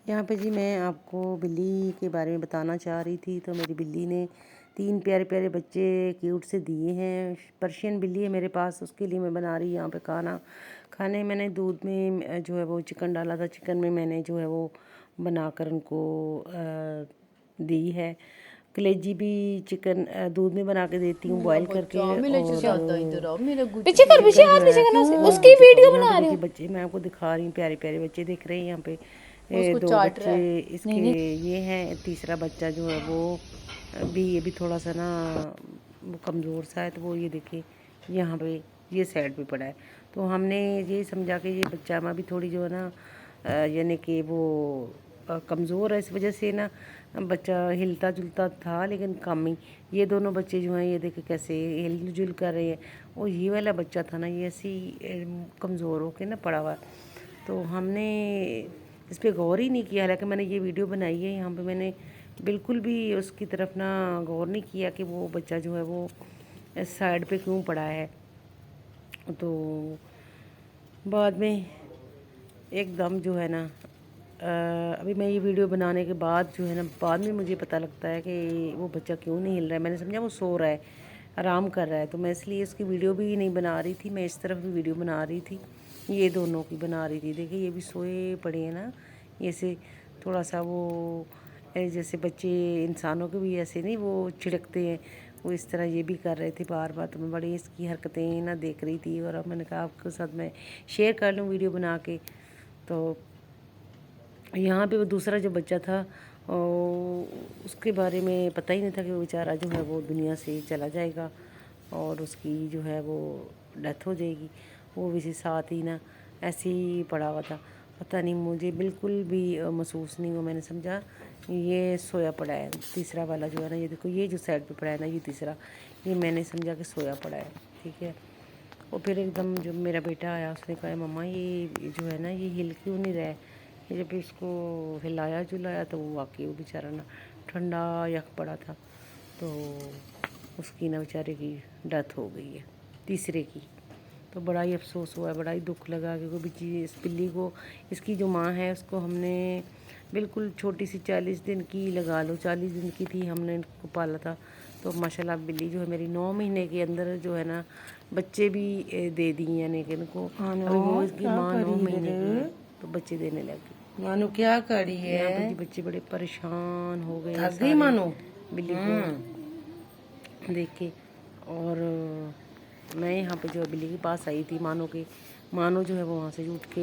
यहाँ पे जी मैं आपको बिल्ली के बारे में बताना चाह रही थी। तो मेरी बिल्ली ने 3 प्यारे प्यारे बच्चे क्यूट से दिए हैं। पर्शियन बिल्ली है मेरे पास, उसके लिए मैं बना रही यहाँ पे खाने मैंने दूध में जो है वो चिकन डाला था। चिकन में मैंने जो है वो बनाकर उनको दी है। कलेजी भी चिकन दूध में बना के देती हूँ बॉईल करके। और पीछे कर, पीछे हाथ पीछे करना, उसकी वीडियो यहाँ बना पे रही देखिए हूँ। बच्चे मैं आपको दिखा रही हूँ, प्यारे प्यारे बच्चे दिख रहे हैं यहाँ पे। उसको 2 चाट रहा बच्चे है। इसके ये हैं। तीसरा बच्चा जो है वो ये भी थोड़ा सा ना वो कमज़ोर सा है। तो वो ये देखिए यहाँ पे ये साइड पे पड़ा है। तो हमने ये समझा कि ये बच्चा मैं भी थोड़ी जो है ना यानी कि वो कमज़ोर है, इस वजह से ना बच्चा हिलता जुलता था लेकिन कम ही। ये दोनों बच्चे जो हैं ये देखिए कैसे हिल जुल कर रहे हैं। और ये वाला बच्चा था ना ये ऐसी कमज़ोर होके ना पड़ा हुआ। तो हमने इस पे गौर ही नहीं किया। हालांकि मैंने ये वीडियो बनाई है, यहाँ पे मैंने बिल्कुल भी उसकी तरफ ना गौर नहीं किया कि वो बच्चा जो है वो इस साइड पे क्यों पड़ा है। तो बाद में एकदम जो है ना अभी मैं ये वीडियो बनाने के बाद जो है ना बाद में मुझे पता लगता है कि वो बच्चा क्यों नहीं हिल रहा है। मैंने समझा वो सो रहा है, आराम कर रहा है। तो मैं इसलिए उसकी वीडियो भी नहीं बना रही थी, मैं इस तरफ भी वीडियो बना रही थी, ये दोनों की बना रही थी। देखिए ये भी सोए पड़े हैं ना, ये से थोड़ा सा वो जैसे बच्चे इंसानों के भी ऐसे नहीं वो छिड़कते हैं, वो इस तरह ये भी कर रहे थे बार बार। तो मैं बड़ी इसकी हरकतें ना देख रही थी और अब मैंने कहा आपके साथ मैं शेयर कर लूँ वीडियो बना के। तो यहाँ पे वो दूसरा जो बच्चा था उसके बारे में पता ही नहीं था कि वो बेचारा जो है वो दुनिया से चला जाएगा और उसकी जो है वो डेथ हो जाएगी। वो भी साथ ही ना ऐसे ही पड़ा हुआ था। पता नहीं, मुझे बिल्कुल भी महसूस नहीं हुआ। मैंने समझा ये सोया पड़ा है। तीसरा वाला जो है ना ये देखो, ये जो साइड पे पड़ा है ना ये तीसरा, ये मैंने समझा कि सोया पड़ा है। ठीक है। और फिर एकदम जब मेरा बेटा आया उसने कहा मम्मा ये जो है ना ये हिल क्यों नहीं रहा है। जब इसको हिलाया जुलाया तो वो वाकई वो बेचारा ना ठंडा यख पड़ा था। तो उसकी ना बेचारे की डेथ हो गई है, तीसरे की। तो बड़ा ही अफसोस हुआ है, बड़ा ही दुख लगा क्योंकि इस बिल्ली को, इसकी जो माँ है उसको हमने बिल्कुल छोटी सी 40 दिन की लगा लो, 40 दिन की थी हमने इनको पाला था। तो माशाल्लाह बिल्ली जो है मेरी 9 महीने के अंदर जो है ना बच्चे भी दे दी, यानी कि इनको अभी वो इसकी माँ 9 महीने की है तो बच्चे देने लग गई। मानो क्या करी है? यहाँ पे जी बच्चे बड़े परेशान हो गए थक गई मानो बिल्ली को देख के। और मैं यहाँ पे जो बिल्ली के पास आई थी मानो के, मानो जो है वो वहाँ से उठ के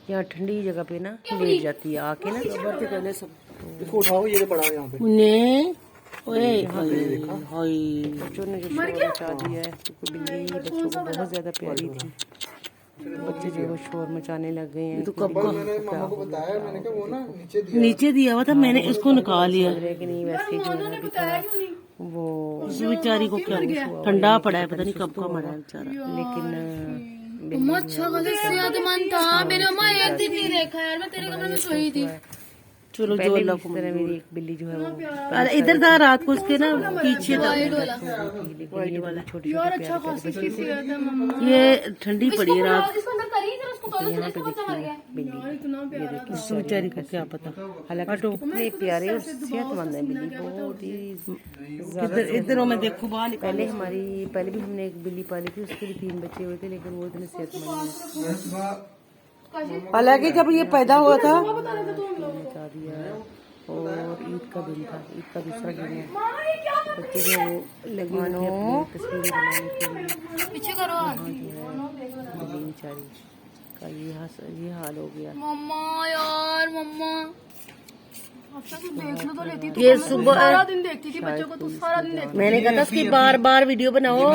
यहाँ ठंडी जगह पे ना लेट जाती है आके ना। इसको उठाओ, ये पड़ा है यहाँ पे। उन्हें ओए बच्चों ने जो शोर मचा दिया है क्योंकि बिल्ली बच्चों को बहुत ज़्यादा प्यारी थी। बच्चे जो वो शोर मचाने लग गए हैं। तो कब मैंने मामा को बताया, मैंने कहा वो ना नीचे दिया हुआ था, मैंने इसको निकाल लिया। कि नहीं वैसे जो है ना अभी थोड़ा वो उस बेचारी को क्या ठंडा पड़ा है, पता नहीं कब का मरा है बेचारा। लेकिन सेहतमंद था। मैंने अम्मा एक दिन नहीं देखा यार, मैं तेरे कमरे में सोई थी। चलो जो पहले भी अल्लाह इस को तरह मेरी एक बिल्ली जो है वो अरे इधर था रात को उसके ना पीछे था। वाइट वाला छोटी छोटी ये ठंडी पड़ी है रात। इसको अंदर करी जरा, उसको खोलो, यहाँ पे इसको अच्छा मर गया। बिल्ली ये देखिए उस बेचारी को क्या पता। हालांकि इतने प्यारे और सेहतमंद है बिल्ली, बहुत ही इधर इधरों में देखो बाहर पहले भी हमने एक बिल्ली पाली थी, उसके भी 3 बच्चे हुए थे लेकिन वो इतने सेहतमंद नहीं। हालांकि जब ये पैदा हुआ था बता दिया। और ईद का दिन था, ईद का दूसरा दिन है। बच्चे जो वो लगे हुए थे अपनी तस्वीरें बनाने के लिए। पीछे करो। हाँ जो है बिल्ली बेचारी का ये हाल हो गया। मम्मा यार मम्मा, अच्छा तू देख लो तो लेती। तू ये सुबह सारा दिन देखती थी बच्चों को, तू सारा दिन देखती। मैंने कहा था इसकी बार बार वीडियो बनाओ।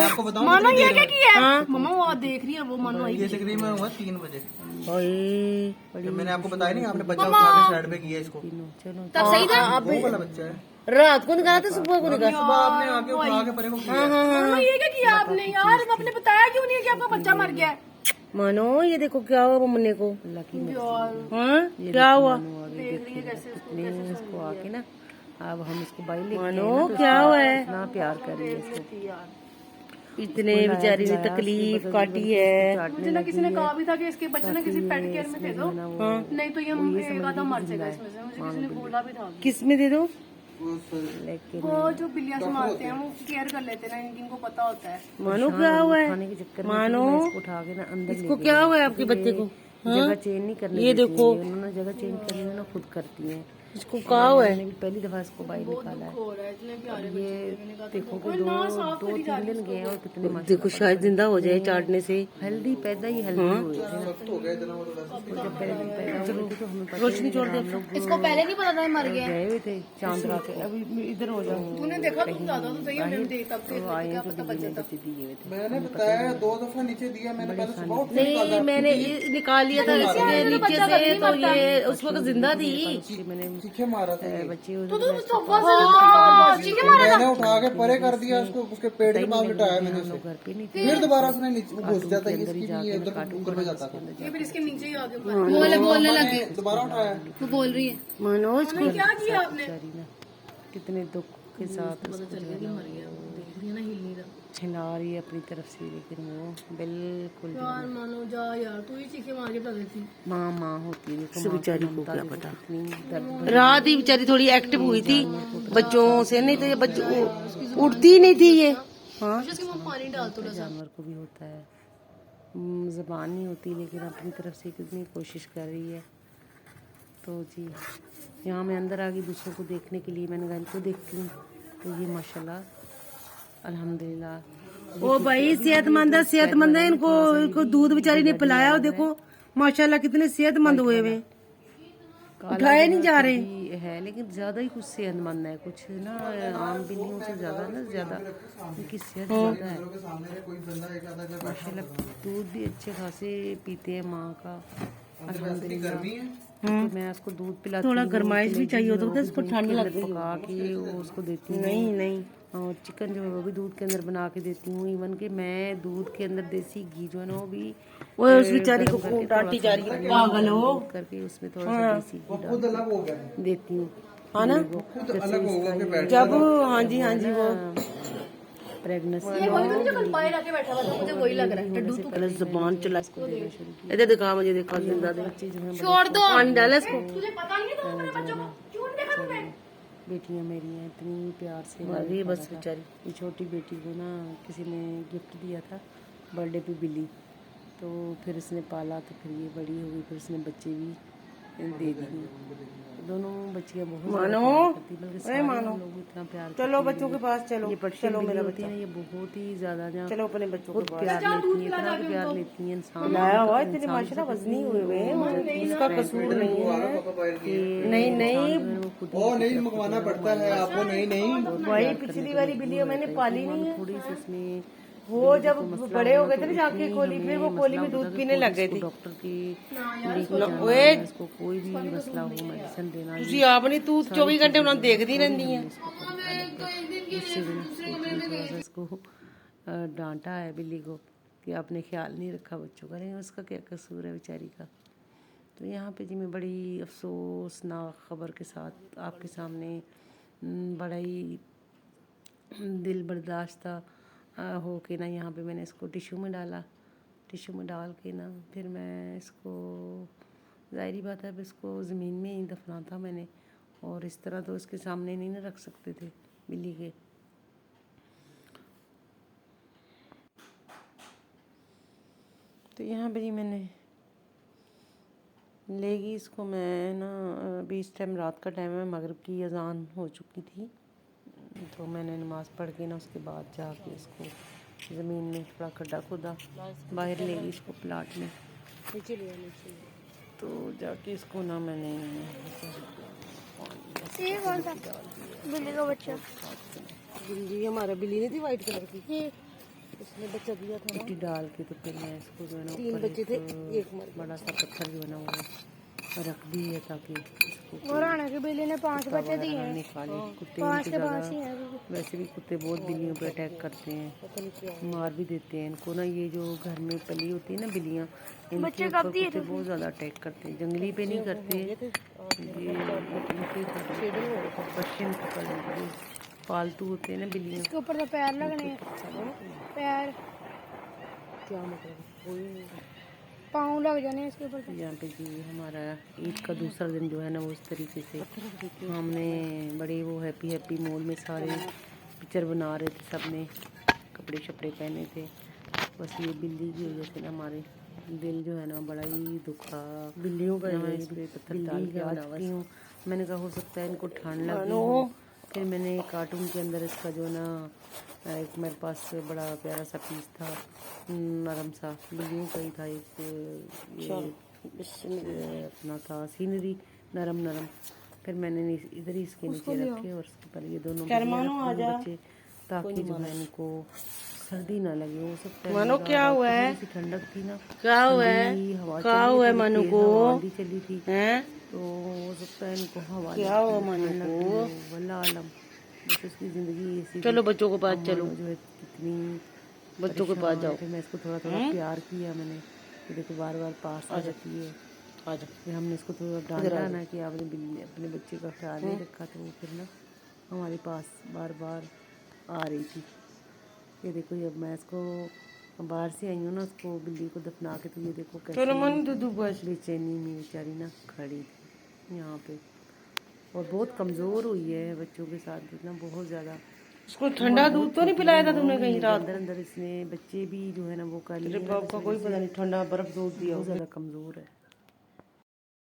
मानो ये क्या किया है? मम्मा वो देख रही है, वो मानो आई। ये तकरीबन हुआ 3 बजे। ओए जब मैंने आपको बताया नहीं, आपने बच्चा उठा के साइड पे किया इसको। चलो तब सही था। वो वाला बच्चा है। रात को निकाला था सुबह को निकाला। सुबह आपने आके उठा के परे को किया। मम्मा ये क्या किया आपने यार? आपने बताया क्यों नहीं कि आपका बच्चा मर गया है? मानो ये देखो क्या हुआ मम्मी को। अल्लाह की हाँ क्या हुआ? इतने इसको आके ना अब हम इसको बाई ले मानो क्या हुआ है? इतना प्यार कर रही है इसको। इतने बेचारी ने तकलीफ काटी है। मुझे ना किसी ने कहा भी था कि इसके बच्चे ना किसी पेट केयर में दे दो, नहीं तो ये एक आधा मर जाएगा इसमें से। मुझे किसी ने बोला भी था। किस में दे दो? लेकिन वो जो बिल्लियां संभालते हैं वो केयर कर लेते हैं ना, इनको पता होता है। मानो क्या हुआ है? खाने के चक्कर में मानो इसको उठा के ना अंदर इसको क्या हुआ है आपके बच्चे को? जगह चेंज नहीं करने ये देती देखो। हैं। उन्होंने जगह चेंज करनी है ना खुद करती हैं। इसको क्या हुआ है? मैंने भी पहली दफा इसको बाहर निकाला है। हो रहा है इतने प्यारे ये देखो कि दो तीन दिन गए हैं और कितने देखो शायद जिंदा हो जाए चाटने से। हेल्दी पैदा ही हेल्दी हुए थे ना। तो जब पहले दिन पैदा हुए थे तो हमें पता रोशनी छोड़ दे। हम लोग इसको पहले नहीं पता था मर गया। गए हुए थे चांद रात को। अभी इधर हो जाओ। तूने देखा तुम ज्यादा तो सही हमने देखा तब तो आए हैं तो बिल्ली ने बच्चे दिए हुए थे। मैंने बताया 2 दफा नीचे दिया मैंने, पहले सुबह उठ के नहीं मैंने निकाल लिया था इसके नीचे से, तो ये उस वक्त जिंदा थी। मैंने चीखे मारा था ये। बच्चे मैंने उठा के परे कर दिया उसको, उसके पेट के पास लिटाया मैंने उसे। घर पे नहीं फिर दोबारा उसने नीचे घुस जाता है, इसकी भी ये उधर ऊपर में जाता था। ये फिर इसके नीचे ही आ गया। बोलने लगे। दोबारा उठाया। वो बोल रही है। मनोज को क्या किया आपने? बेचारी ना कितने दुख के साथ उसको जो है ना छिला रही है अपनी तरफ से, लेकिन वो बिल्कुल जो यार मानो जा यार, तू ही चीखे मार के बता देती। माँ होती है। देखो माँ बेचारी की को ममता क्या देखो पता। कितनी दर्द रात ही बेचारी थोड़ी एक्टिव हुई थी बच्चों से, नहीं तो ये बच्चों उठती नहीं थी ये। हाँ इसके मुंह पानी डाल थोड़ा सा। जानवर को भी होता है। ज़बान नहीं होती लेकिन अपनी तरफ से कितनी कोशिश कर रही है। तो जी यहाँ मैं अंदर आ गई दूसरों को देखने के लिए। मैंने कहा इनको देखती हूँ। तो ये माशाल्लाह अल्हम्दुलिल्लाह ओ भाई सेहतमंद है। इनको दूध बेचारी ने पिलाया और देखो माशाल्लाह कितने सेहतमंद हुए हुए। उठाए नहीं जा रहे भी है लेकिन ज़्यादा ही कुछ सेहतमंद है। कुछ ना आम बिल्लियों से ज़्यादा उनकी सेहत ज़्यादा है माशाल्लाह। दूध भी अच्छे खासे पीते हैं माँ का अल्हम्दुलिल्लाह। तो मैं उसको दूध पिलाती हूँ। थोड़ा गरमाइश भी चाहिए होता है, इसको ठंड लग पका के वो उसको देती हूँ। नहीं और चिकन जो है वो भी दूध के अंदर बना के देती हूँ। इवन कि मैं दूध के अंदर देसी घी जो है ना वो भी वो उस बेचारी को खूब डांटी जा रही है, पागल हो करके उसमें थोड़ा सा देसी घी खुद अलग हो गया, देती हूँ। हाँ ना। खुद अलग हो गया जब हाँ जी वो प्रेगनेंसी जो कल पाए रखे बैठा हुआ था, मुझे वही लग रहा है। पहले जबान चला इधर दिखा, मुझे देखा जिंदा दे। छोड़ दो। पानी डाला इसको। तुझे पता नहीं है तो मेरे बच्चों को क्यों नहीं देखा तुमने? बेटियां मेरी हैं इतनी प्यार से मर गई बस बेचारी। ये छोटी बेटी को ना किसी ने गिफ्ट दिया था बर्थडे पे बिल्ली, तो फिर इसने पाला तो फिर ये बड़ी हो गई, फिर इसने बच्चे भी दे दिए। दोनों बच्चियां बहुत मानो मानो लोग इतना प्यार चलो बच्चों के पास चलो। ये चलो मेरा बच्चा है ना, ये बहुत ही ज्यादा ना चलो अपने बच्चों बहुत के पास। प्यार लेती है, इतना प्यार लेती है इंसान। लाया हुआ इतने माशाल्लाह वजनी हुए हुए, इसका कसूर नहीं है। नहीं ओ नहीं मंगवाना पड़ता है आपको। नहीं भाई पिछली वाली बिल्ली मैंने पाली नहीं है। थोड़ी सी इसमें वो जब बड़े हो गए थे ना आंखें खोली, फिर वो कोली में दूध पीने लग गए थे। डॉक्टर की इसको कोई भी मसला हो मेडिसिन देना। ਤੁਸੀਂ ਆਪ ਨਹੀਂ तू 24 घंटे ਉਹਨਾਂ ਨੂੰ ਦੇਖਦੀ ਰਹਿੰਦੀ ਹੈ। इसको डांटा है बिल्ली को कि आपने ख्याल नहीं रखा बच्चों का, लेकिन उसका क्या कसूर है बेचारी का। तो यहाँ पे जी मैं बड़ी अफसोसनाक ख़बर के साथ आपके सामने बड़ा ही दिल बर्दाश्त हो के ना यहाँ पे मैंने इसको टिश्यू में डाला। टिश्यू में डाल के ना फिर मैं इसको ज़ाहिरी बात है अब इसको ज़मीन में ही दफना था मैंने, और इस तरह तो इसके सामने नहीं ना रख सकते थे बिल्ली के। तो यहाँ पे जी मैंने लेगी इसको मैं ना, अभी इस टाइम रात का टाइम है, मगरिब की अजान हो चुकी थी, तो मैंने नमाज़ पढ़ के ना उसके बाद जाके इसको ज़मीन में थोड़ा खड्डा खोदा, बाहर लेगी इसको प्लाट में नीचे लिया नीचे, तो जाके इसको ना मैंने बिल्ली का बच्चा बिल्ली हमारा बिल्ली नहीं थी वाइट कलर की, उसने बच्चा दिया था मिट्टी डाल के, तो फिर मैं इसको जो है ना 3 बच्चे थे, एक मर बड़ा सा पत्थर जो है ना वो रख दी है ताकि इसको राणा की बिल्ली ने 5 बच्चे दिए हैं। निकाले। कुत्ते इनके ज़्यादा वैसे भी कुत्ते बहुत बिल्लियों पे अटैक करते हैं, मार भी देते हैं इनको ना। ये जो घर में पली होती है ना बिल्लियाँ, इनके ऊपर कुत्ते बहुत ज़्यादा अटैक करते हैं। जंगली पे नहीं करते, ये इनके पर्शियन पकड़ लेते हैं, पालतू होते हैं ना बिल्लियाँ। इसके ऊपर तो पैर लगने हैं, पैर क्या मतलब पाँव लग जाने हैं इसके ऊपर तो। यहाँ पे जी हमारा ईद का दूसरा दिन जो है ना वो इस तरीके से हमने बड़े वो हैप्पी मूड में सारे पिक्चर बना रहे थे, सब ने कपड़े शपड़े पहने थे। बस ये बिल्ली की वजह से ना हमारे दिल जो है ना बड़ा ही दुखा। बिल्लियों का मैं इस पे पत्थर डाल के आ चुकी हूँ। मैंने कहा हो सकता है इनको ठंड लगी हो। फिर मैंने कार्टून के अंदर इसका जो ना एक मेरे पास बड़ा प्यारा सा पीस था, नरम सा बिल्लियों का ही था, एक ये अपना था सीनरी नरम। फिर मैंने इधर ही इसके नीचे रखे और इसके पर ये दोनों बच्चे, ताकि जो है इनको सर्दी ना लगे। हो सकता है मानो क्या हुआ है, ठंडक थी ना, क्या हुआ है, क्या हुआ है मनु को, आंधी चली थी हैं? तो हो सकता है इनको हवा क्या हुआ मनु को? वल्ला आलम। बस उसकी जिंदगी ऐसी चलो बच्चों के पास चलो, जो है कितनी बच्चों के पास जाओ। फिर मैं इसको थोड़ा प्यार किया मैंने, तो देखो बार पास आ जाती है। फिर हमने इसको थोड़ा डांटा ना कि आपने अपने बच्चे का ख्याल नहीं रखा, तो वो फिर ना हमारे पास बार आ रही थी। ये देखो जब मैं इसको बाहर से आई हूँ ना, उसको बिल्ली को दफना के, तो ये देखो कैसे बेचैनी में बेचारी ना खड़ी थी यहाँ पे, और बहुत कमज़ोर हुई है बच्चों के साथ भी ना, बहुत ज़्यादा। उसको ठंडा दूध तो नहीं पिलाया था तुमने कहीं रात? अंदर इसने बच्चे भी जो है ना वो कर लिए। तेरे बाप का कोई पता नहीं, ठंडा बर्फ दूध दिया। बहुत ज़्यादा कमज़ोर है।